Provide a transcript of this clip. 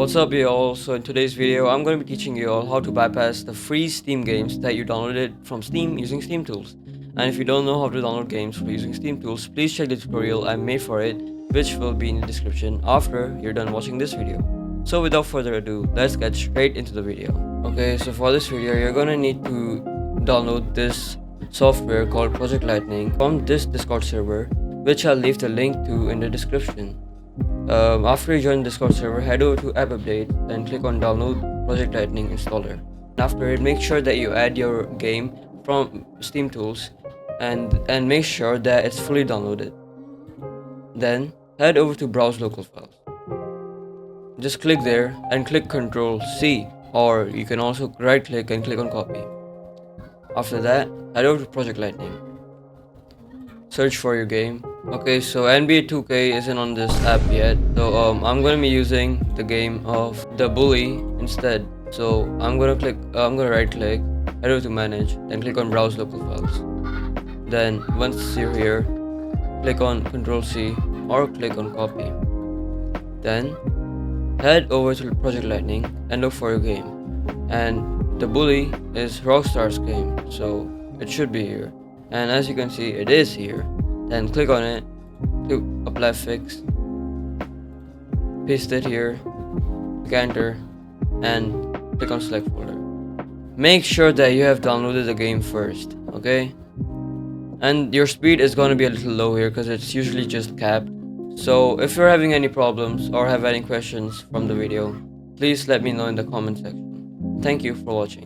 What's up y'all? So in today's video I'm going to be teaching you all how to bypass the free Steam games that you downloaded from Steam using steamtools. And if you don't know how to download games for using steamtools, please check the tutorial I made for it, which will be in the description after you're done watching this video. So without further ado, let's get straight into the video. Okay, so for this video you're gonna need to download this software called Project Lightning from this Discord server, which I'll leave the link to in the description. After you join the Discord server, head over to App Update and click on Download Project Lightning Installer. After it, make sure that you add your game from steamtools and make sure that it's fully downloaded. Then head over to Browse Local Files. Just click there and click Ctrl C, or you can also right click and click on Copy. After that, head over to Project Lightning. Search for your game. Okay, so NBA 2K isn't on this app yet, so I'm gonna be using the game of The Bully instead. So I'm gonna right click, head over to Manage, then click on Browse Local Files. Then once you're here, click on Ctrl C or click on Copy. Then head over to Project Lightning and look for your game. And The Bully is Rockstar's game, so it should be here. And as you can see, it is here. Then click on it, click apply fix, paste it here, click enter, and click on select folder. Make sure that you have downloaded the game first, okay? And your speed is going to be a little low here because it's usually just capped. So if you're having any problems or have any questions from the video, please let me know in the comment section. Thank you for watching.